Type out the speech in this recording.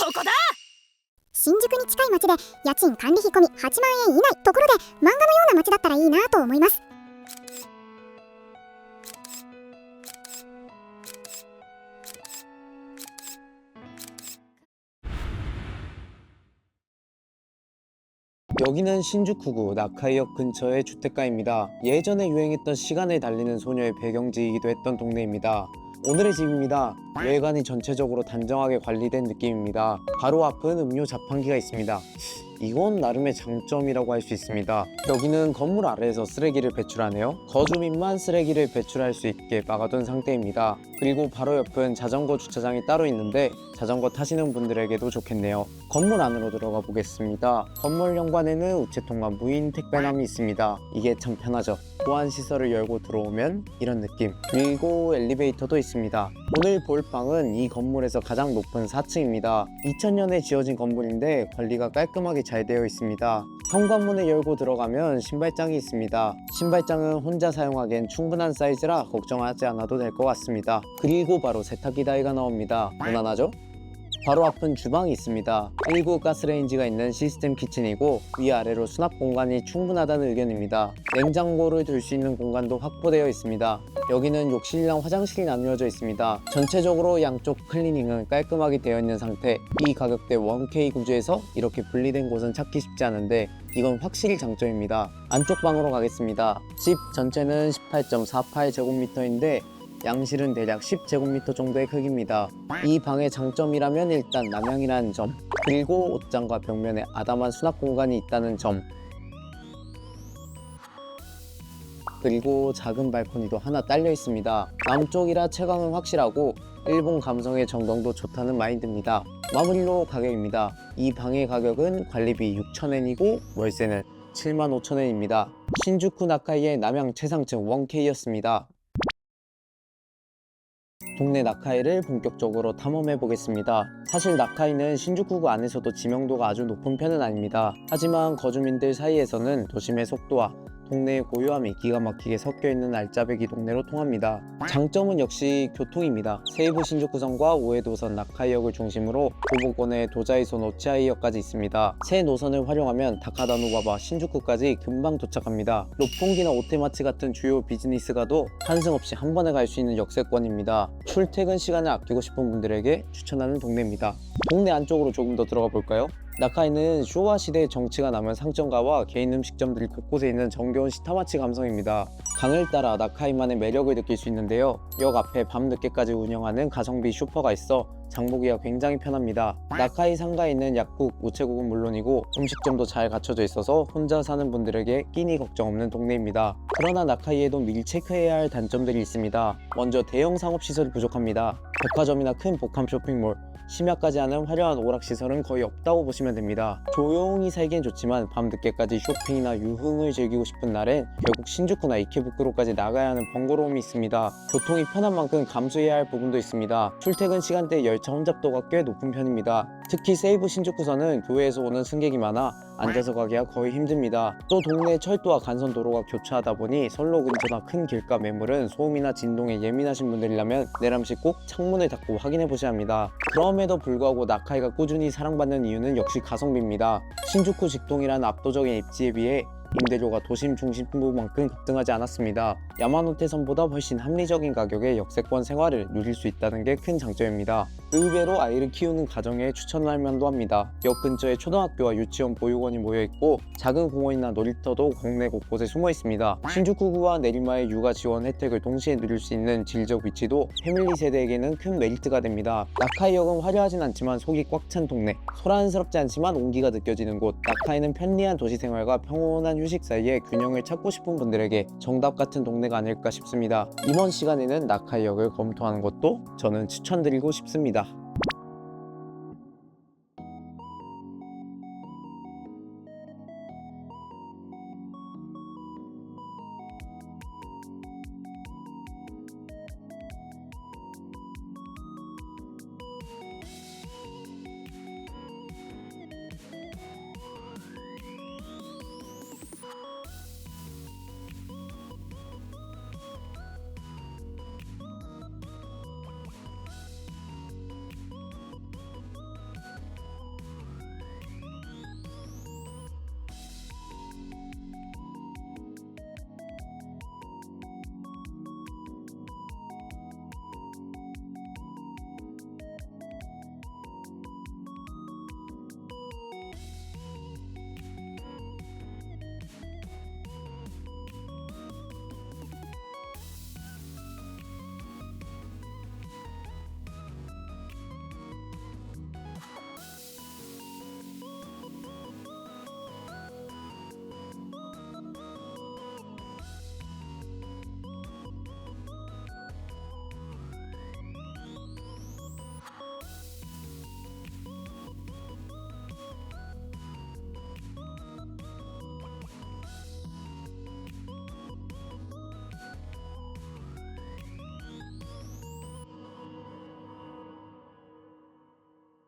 ここだ。新宿に近い町で家賃管理費込み8万円以内ところで、漫画のような町だったらいいなと思います。 여기는 신주쿠구 나카이역 근처의 주택가입니다. 예전에 유행했던 시간을 달리는 소녀의 배경지이기도 했던 동네입니다. 오늘의 집입니다. 외관이 전체적으로 단정하게 관리된 느낌입니다. 바로 앞은 음료 자판기가 있습니다. 이건 나름의 장점이라고 할 수 있습니다. 여기는 건물 아래에서 쓰레기를 배출하네요. 거주민만 쓰레기를 배출할 수 있게 막아둔 상태입니다. 그리고 바로 옆은 자전거 주차장이 따로 있는데 자전거 타시는 분들에게도 좋겠네요. 건물 안으로 들어가 보겠습니다. 건물 현관에는 우체통과 무인 택배함이 있습니다. 이게 참 편하죠. 보안 시설을 열고 들어오면 이런 느낌. 그리고 엘리베이터도 있습니다. 오늘 볼 방은 이 건물에서 가장 높은 4층입니다. 2000년에 지어진 건물인데 관리가 깔끔하게 잘 되어 있습니다. 현관문을 열고 들어가면 신발장이 있습니다. 신발장은 혼자 사용하기엔 충분한 사이즈라 걱정하지 않아도 될 것 같습니다. 그리고 바로 세탁기 다이가 나옵니다. 무난하죠? 바로 앞은 주방이 있습니다. 1구 가스레인지가 있는 시스템 키친이고 위아래로 수납 공간이 충분하다는 의견입니다. 냉장고를 둘 수 있는 공간도 확보되어 있습니다. 여기는 욕실이랑 화장실이 나누어져 있습니다. 전체적으로 양쪽 클리닝은 깔끔하게 되어 있는 상태. 이 가격대 1K 구조에서 이렇게 분리된 곳은 찾기 쉽지 않은데 이건 확실히 장점입니다. 안쪽 방으로 가겠습니다. 집 전체는 18.48제곱미터인데 양실은 대략 10제곱미터 정도의 크기입니다. 이 방의 장점이라면 일단 남향이라는 점, 그리고 옷장과 벽면에 아담한 수납 공간이 있다는 점, 그리고 작은 발코니도 하나 딸려 있습니다. 남쪽이라 채광은 확실하고 일본 감성의 전경도 좋다는 마인드입니다. 마무리로 가격입니다. 이 방의 가격은 관리비 6,000엔이고 월세는 75,000엔입니다. 신주쿠 나카이의 남향 최상층 1K였습니다. 동네 나카이를 본격적으로 탐험해 보겠습니다. 사실 나카이는 신주쿠구 안에서도 지명도가 아주 높은 편은 아닙니다. 하지만 거주민들 사이에서는 도심의 속도와 동네의 고요함이 기가 막히게 섞여있는 알짜배기 동네로 통합니다. 장점은 역시 교통입니다. 세이부 신주쿠선과 오에도선 나카이역을 중심으로 도보권의 도자이선 오치아이역까지 있습니다. 새 노선을 활용하면 다카다노바바 신주쿠까지 금방 도착합니다. 롭pon기나 오테마치 같은 주요 비즈니스가도 환승 없이 한 번에 갈 수 있는 역세권입니다. 출퇴근 시간을 아끼고 싶은 분들에게 추천하는 동네입니다. 동네 안쪽으로 조금 더 들어가 볼까요? 나카이는 쇼와 시대의 정치가 남은 상점가와 개인 음식점들이 곳곳에 있는 정겨운 시타마치 감성입니다. 강을 따라 나카이만의 매력을 느낄 수 있는데요. 역 앞에 밤늦게까지 운영하는 가성비 슈퍼가 있어 장보기가 굉장히 편합니다. 나카이 상가에 있는 약국, 우체국은 물론이고 음식점도 잘 갖춰져 있어서 혼자 사는 분들에게 끼니 걱정 없는 동네입니다. 그러나 나카이에도 미리 체크해야 할 단점들이 있습니다. 먼저 대형 상업시설이 부족합니다. 백화점이나 큰 복합 쇼핑몰, 심야까지 하는 화려한 오락시설은 거의 없다고 보시면 됩니다. 조용히 살기엔 좋지만 밤늦게까지 쇼핑이나 유흥을 즐기고 싶은 날엔 결국 신주쿠나 이케부쿠로까지 나가야 하는 번거로움이 있습니다. 교통이 편한 만큼 감수해야 할 부분도 있습니다. 출퇴근 시간대 열차 혼잡도가 꽤 높은 편입니다. 특히 세이부 신주쿠선은 교외에서 오는 승객이 많아 앉아서 가기가 거의 힘듭니다. 또 동네 철도와 간선도로가 교차하다 보니 선로 근처나 큰 길가 매물은 소음이나 진동에 예민하신 분들이라면 내람시 꼭 창문을 닫고 확인해 보셔야 합니다. 그럼에도 불구하고 나카이가 꾸준히 사랑받는 이유는 역시 가성비입니다. 신주쿠 직동이란 압도적인 입지에 비해 임대료가 도심 중심부만큼 급등하지 않았습니다. 야마노테선보다 훨씬 합리적인 가격에 역세권 생활을 누릴 수 있다는 게 큰 장점입니다. 의외로 아이를 키우는 가정에 추천할 만도 합니다. 역 근처에 초등학교와 유치원 보육원이 모여있고 작은 공원이나 놀이터도 동네 곳곳에 숨어 있습니다. 신주쿠구와 내리마의 육아 지원 혜택을 동시에 누릴 수 있는 지리적 위치도 패밀리 세대에게는 큰 메리트가 됩니다. 나카이역은 화려하진 않지만 속이 꽉 찬 동네, 소란스럽지 않지만 온기가 느껴지는 곳. 나카이는 편리한 도시 생활과 평온한 휴식 사이에 균형을 찾고 싶은 분들에게 정답 같은 동네가 아닐까 싶습니다. 이번 시간에는 나카이역을 검토하는 것도 저는 추천드리고 싶습니다.